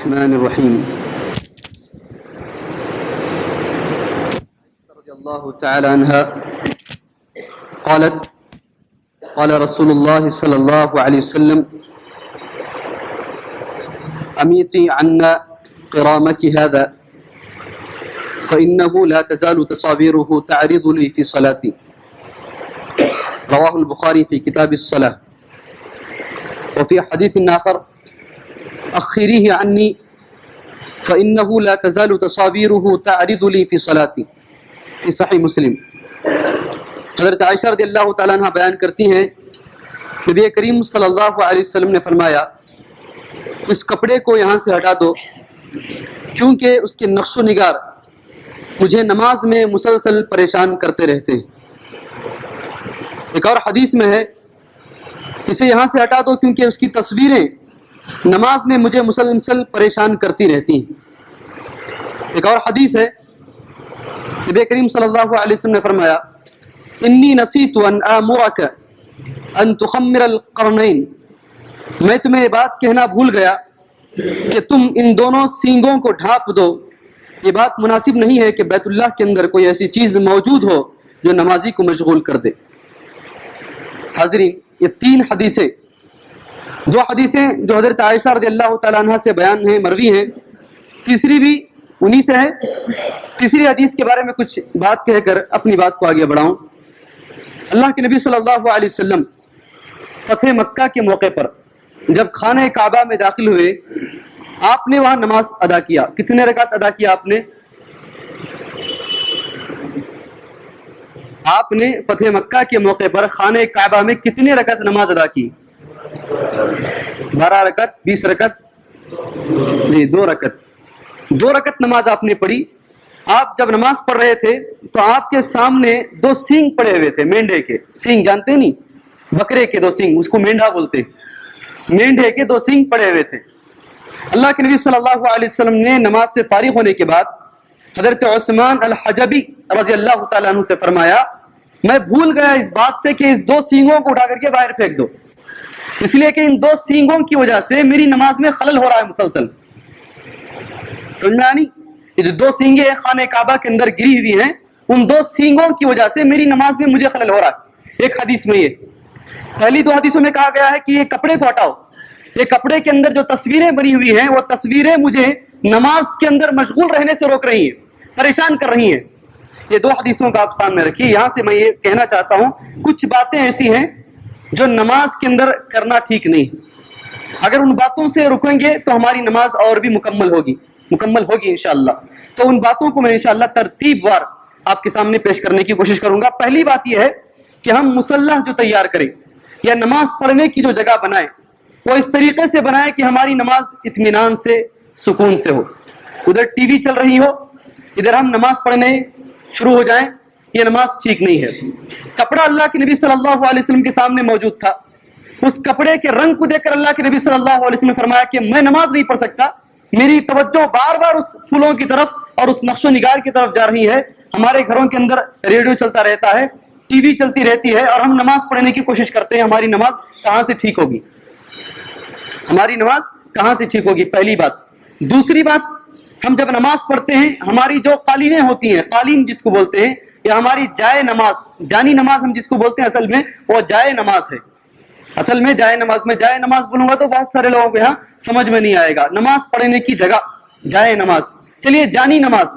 الرحمن الرحيم رضي الله تعالى عنها قالت قال رسول الله صلى الله عليه وسلم أميتي عنا قرامك هذا فإنه لا تزال تصاويره تعرض لي في صلاتي رواه البخاري في كتاب الصلاة وفي حديث آخر أخريه عني فإنه لا تزال تصاويره تعرض لي في صلاتي في صحیح مسلم۔ حضرت عائشہ رضی اللہ تعالیٰ عنہ بیان کرتی ہیں نبی کریم صلی اللہ علیہ وسلم نے فرمایا اس کپڑے کو یہاں سے ہٹا دو کیونکہ اس کے نقش و نگار مجھے نماز میں مسلسل پریشان کرتے رہتے ہیں۔ ایک اور حدیث میں ہے اسے یہاں سے ہٹا دو کیونکہ اس کی تصویریں نماز میں مجھے مسلسل پریشان کرتی رہتی ہیں۔ ایک اور حدیث ہے نبی کریم صلی اللہ علیہ وسلم نے فرمایا انی نسیت ان آمرک ان تخمر القرنین، میں تمہیں یہ بات کہنا بھول گیا کہ تم ان دونوں سینگوں کو ڈھانپ دو۔ یہ بات مناسب نہیں ہے کہ بیت اللہ کے اندر کوئی ایسی چیز موجود ہو جو نمازی کو مشغول کر دے۔ حاضرین، یہ تین حدیثیں، دو حدیثیں جو حضرت عائشہ رضی اللہ تعالیٰ عنہ سے بیان ہیں، مروی ہیں، تیسری بھی انہی سے ہے۔ تیسری حدیث کے بارے میں کچھ بات کہہ کر اپنی بات کو آگے بڑھاؤں۔ اللہ کے نبی صلی اللہ علیہ وسلم فتح مکہ کے موقع پر جب خانہ کعبہ میں داخل ہوئے آپ نے وہاں نماز ادا کیا۔ کتنے رکعت ادا کیا آپ نے فتح مکہ کے موقع پر خانہ کعبہ میں کتنے رکعت نماز ادا کی؟ 12 رکعت، 20 رکعت؟ جی، 2 رکعت۔ 2 رکعت نماز آپ نے پڑھی۔ آپ جب نماز پڑھ رہے تھے تو آپ کے سامنے 2 سینگ پڑے ہوئے تھے، مینڈھے کے سینگ، جانتے نہیں، بکرے کے 2 سینگ، اس کو مینڈھا بولتے ہیں، مینڈھے کے 2 سینگ پڑے ہوئے تھے۔ اللہ کے نبی صلی اللہ علیہ وسلم نے نماز سے فارغ ہونے کے بعد حضرت عثمان الحجبی رضی اللہ تعالیٰ عنہ سے فرمایا میں بھول گیا اس بات سے کہ اس 2 سینگوں کو اٹھا کر کے باہر پھینک دو، اس لیے کہ ان 2 سینگوں کی وجہ سے میری نماز میں خلل ہو رہا ہے مسلسل۔ سمجھ میں آنی؟ یہ جو 2 سینگیں خانہ کعبہ کے اندر گری ہوئی ہیں، ان 2 سینگوں کی وجہ سے میری نماز میں مجھے خلل ہو رہا ہے۔ ایک حدیث میں یہ، پہلی 2 حدیثوں میں کہا گیا ہے کہ یہ کپڑے کو ہٹاؤ، یہ کپڑے کے اندر جو تصویریں بنی ہوئی ہیں وہ تصویریں مجھے نماز کے اندر مشغول رہنے سے روک رہی ہیں، پریشان کر رہی ہیں۔ یہ 2 حدیثوں کا آپ سامنے رکھیے۔ یہاں سے میں یہ کہنا چاہتا ہوں کچھ باتیں ایسی ہیں جو نماز کے اندر کرنا ٹھیک نہیں۔ اگر ان باتوں سے رکیں گے تو ہماری نماز اور بھی مکمل ہوگی انشاءاللہ۔ تو ان باتوں کو میں انشاءاللہ ترتیب وار آپ کے سامنے پیش کرنے کی کوشش کروں گا۔ پہلی بات یہ ہے کہ ہم مصلی جو تیار کریں یا نماز پڑھنے کی جو جگہ بنائیں وہ اس طریقے سے بنائیں کہ ہماری نماز اطمینان سے، سکون سے ہو۔ ادھر ٹی وی چل رہی ہو، ادھر ہم نماز پڑھنے شروع ہو جائیں، یہ نماز ٹھیک نہیں ہے۔ کپڑا اللہ کے نبی صلی اللہ علیہ وسلم کے سامنے موجود تھا، اس کپڑے کے رنگ کو دیکھ کر اللہ کے نبی صلی اللہ علیہ وسلم نے فرمایا کہ میں نماز نہیں پڑھ سکتا، میری توجہ بار بار اس پھولوں کی طرف اور اس نقش و نگار کی طرف جا رہی ہے۔ ہمارے گھروں کے اندر ریڈیو چلتا رہتا ہے، ٹی وی چلتی رہتی ہے، اور ہم نماز پڑھنے کی کوشش کرتے ہیں، ہماری نماز کہاں سے ٹھیک ہوگی؟ پہلی بات۔ دوسری بات، ہم جب نماز پڑھتے ہیں ہماری جو قالینیں ہوتی ہیں، قالین جس کو بولتے ہیں، یا ہماری جائے نماز، جانی نماز ہم جس کو بولتے ہیں، اصل میں وہ جائے نماز ہے۔ اصل میں جائے نماز، میں جائے نماز بولوں گا تو بہت سارے لوگوں کو یہاں سمجھ میں نہیں آئے گا۔ نماز پڑھنے کی جگہ جائے نماز۔ چلیے جانی نماز،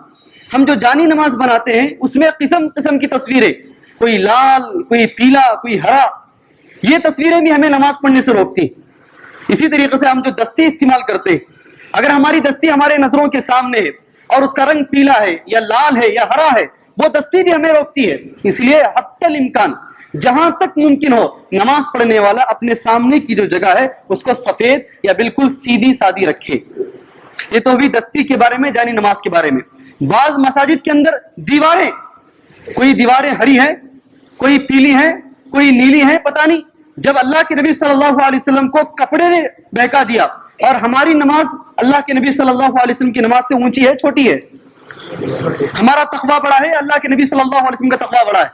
ہم جو جانی نماز بناتے ہیں اس میں قسم قسم کی تصویریں، کوئی لال، کوئی پیلا، کوئی ہرا، یہ تصویریں بھی ہمیں نماز پڑھنے سے روکتی۔ اسی طریقے سے ہم جو دستی استعمال کرتے ہیں، اگر ہماری دستی ہمارے نظروں کے سامنے ہے اور اس کا رنگ پیلا ہے یا لال ہے یا ہرا ہے، وہ دستی بھی ہمیں روکتی ہے۔ اس لیے حتی الامکان جہاں تک ممکن ہو نماز پڑھنے والا اپنے سامنے کی جو جگہ ہے اس کو سفید یا بالکل سیدھی سادی رکھے۔ یہ تو بھی دستی کے بارے میں، جانی نماز کے بارے میں۔ بعض مساجد کے اندر دیواریں، کوئی دیواریں ہری ہیں، کوئی پیلی ہیں، کوئی نیلی ہیں، پتہ نہیں۔ جب اللہ کے نبی صلی اللہ علیہ وسلم کو کپڑے نے بہکا دیا، اور ہماری نماز اللہ کے نبی صلی اللہ علیہ وسلم کی نماز سے اونچی ہے، چھوٹی ہے؟ ہمارا تقویٰ بڑا ہے، اللہ کے نبی صلی اللہ علیہ وسلم کا تقویٰ بڑا ہے؟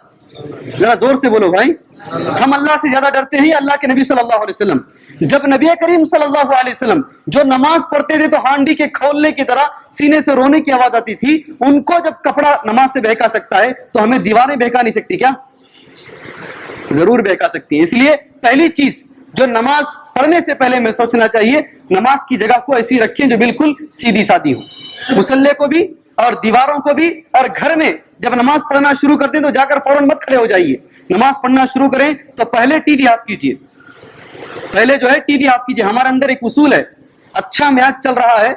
ذرا زور سے بولو بھائی۔ ہم اللہ سے زیادہ ڈرتے ہیں اللہ کے نبی صلی اللہ علیہ وسلم. جب نبی کریم صلی اللہ علیہ وسلم جو نماز پڑھتے تھے تو ہانڈی کے کھولنے کی طرح سینے سے رونے کی آواز آتی تھی. ان کو جب کپڑا نماز سے بہکا سکتا ہے تو ہمیں دیواریں بہکا نہیں سکتی کیا؟ ضرور بہکا سکتی ہیں. اس لیے پہلی چیز جو نماز پڑھنے سے پہلے میں سوچنا چاہیے، نماز کی جگہ کو ایسی رکھیں جو بالکل سیدھی سادھی ہو. مصلی کو بھی اور دیواروں کو بھی، اور گھر میں جب نماز پڑھنا شروع کرتے ہیں تو جا کر فوراً مت کھڑے ہو جائیے. نماز پڑھنا شروع کریں تو پہلے ٹی وی آف کیجیے، پہلے جو ہے ٹی وی آف کیجیے. ہمارے اندر ایک اصول ہے، اچھا میچ چل رہا ہے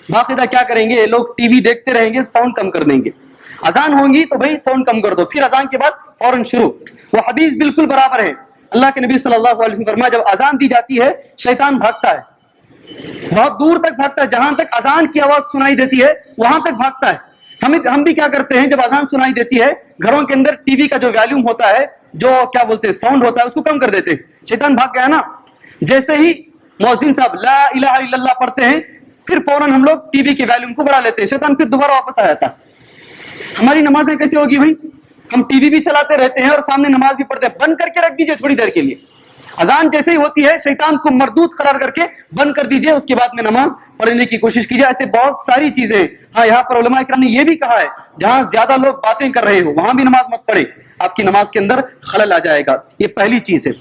باقاعدہ کیا کریں گے، لوگ ٹی وی دیکھتے رہیں گے، ساؤنڈ کم کر دیں گے. اذان ہوگی تو بھائی ساؤنڈ کم کر دو، پھر اذان کے بعد فوراً شروع. وہ حدیث بالکل برابر ہے. اللہ کے نبی صلی اللہ علیہ وسلم فرمایا جب اذان دی جاتی ہے شیطان بھاگتا ہے، بہت دور تک بھاگتا ہے، جہاں تک اذان کی آواز سنائی دیتی ہے وہاں تک بھاگتا ہے. ہم بھی کیا کرتے ہیں، جب اذان سنائی دیتی ہے گھروں کے اندر ٹی وی کا جو والیوم ہوتا ہے، جو کیا بولتے ہیں ساؤنڈ ہوتا ہے، اس کو کم کر دیتے ہیں. شیطان بھاگ گیا نا. جیسے ہی مؤذن صاحب لا الہ الا اللہ پڑھتے ہیں پھر فوراً ہم لوگ ٹی وی کے والیوم کو بڑھا لیتے ہیں، شیطان پھر دوبارہ واپس آ جاتا ہے. ہماری نمازیں کیسے ہوگی بھائی؟ ہم ٹی وی بھی چلاتے رہتے ہیں اور سامنے نماز بھی پڑھتے ہیں. بند کر کے رکھ دیجئے تھوڑی دیر کے لیے. اذان جیسے ہی ہوتی ہے شیطان کو مردود قرار کر کے بند کر دیجئے، اس کے بعد میں نماز پڑھنے کی کوشش کیجئے. ایسے بہت ساری چیزیں ہیں. ہاں یہاں پر علماء کرام نے یہ بھی کہا ہے جہاں زیادہ لوگ باتیں کر رہے ہو وہاں بھی نماز مت پڑھے، آپ کی نماز کے اندر خلل آ جائے گا. یہ پہلی چیز ہے.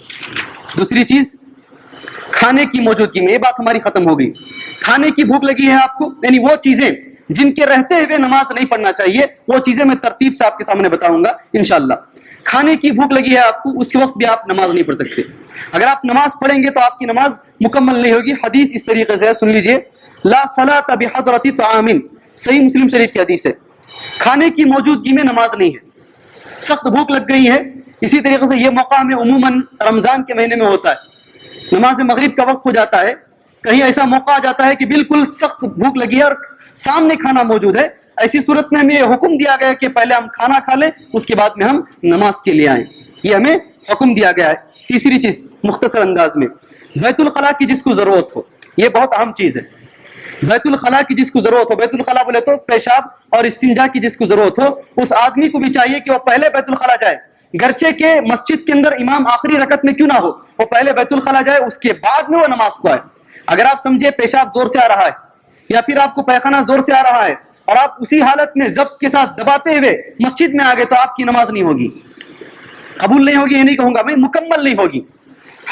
دوسری چیز کھانے کی موجودگی میں، یہ بات ہماری ختم ہو گئی. کھانے کی بھوک لگی ہے آپ کو، یعنی وہ چیزیں جن کے رہتے ہوئے نماز نہیں پڑھنا چاہیے، وہ چیزیں میں ترتیب سے آپ کے سامنے بتاؤں گا انشاءاللہ. کھانے کی بھوک لگی ہے آپ کو، اس کے وقت بھی آپ نماز نہیں پڑھ سکتے. اگر آپ نماز پڑھیں گے تو آپ کی نماز مکمل نہیں ہوگی. حدیث اس طریقے سے ہے، سن لیجئے. لا صلاۃ بحضرۃ طعام، صحیح مسلم شریف کی حدیث ہے. کھانے کی موجودگی میں نماز نہیں ہے. سخت بھوک لگ گئی ہے، اسی طریقے سے یہ موقع ہمیں عموماً رمضان کے مہینے میں ہوتا ہے. نماز مغرب کا وقت ہو جاتا ہے، کہیں ایسا موقع آ جاتا ہے کہ بالکل سخت بھوک لگی ہے اور سامنے کھانا موجود ہے. ایسی صورت میں ہمیں یہ حکم دیا گیا کہ پہلے ہم کھانا کھا لیں، اس کے بعد میں ہم نماز کے لیے آئیں. یہ ہمیں حکم دیا گیا ہے. تیسری چیز مختصر انداز میں، بیت الخلاء کی جس کو ضرورت ہو، یہ بہت اہم چیز ہے. بیت الخلاء کی جس کو ضرورت ہو، بیت الخلاء بولے تو پیشاب اور استنجا کی جس کو ضرورت ہو، اس آدمی کو بھی چاہیے کہ وہ پہلے بیت الخلاء جائے. گرچہ کہ مسجد کے اندر امام آخری رکعت میں کیوں نہ ہو، وہ پہلے بیت الخلاء جائے، اس کے بعد میں وہ نماز کو آئے. اگر آپ سمجھے پیشاب زور سے آ رہا ہے یا پھر آپ کو پیخانہ زور سے آ رہا ہے اور آپ اسی حالت میں ضبط کے ساتھ دباتے ہوئے مسجد میں آ گئے تو آپ کی نماز نہیں ہوگی، قبول نہیں ہوگی. یہ نہیں کہوں گا میں، مکمل نہیں ہوگی.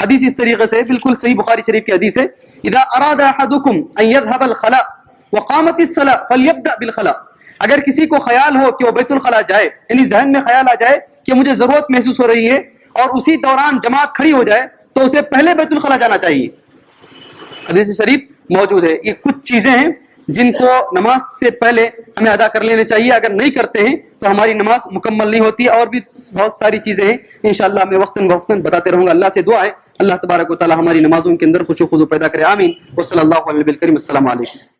حدیث اس طریقے سے بالکل صحیح بخاری شریف کی حدیث ہے. اذا اراد احدكم ان يذهب الخلاء وقامت الصلاة فليبدأ بالخلاء. اگر کسی کو خیال ہو کہ وہ بیت الخلاء جائے، یعنی ذہن میں خیال آ جائے کہ مجھے ضرورت محسوس ہو رہی ہے اور اسی دوران جماعت کھڑی ہو جائے تو اسے پہلے بیت الخلاء جانا چاہیے. حدیث شریف موجود ہے. یہ کچھ چیزیں ہیں جن کو نماز سے پہلے ہمیں ادا کر لینے چاہیے. اگر نہیں کرتے ہیں تو ہماری نماز مکمل نہیں ہوتی. اور بھی بہت ساری چیزیں ہیں، انشاءاللہ میں وقتاً بوقتاً بتاتے رہوں گا. اللہ سے دعا ہے اللہ تبارک و تعالی ہماری نمازوں کے اندر خوشو خضو پیدا کرے. آمین. وصلی اللہ علیہ وسلم. السلام علیکم.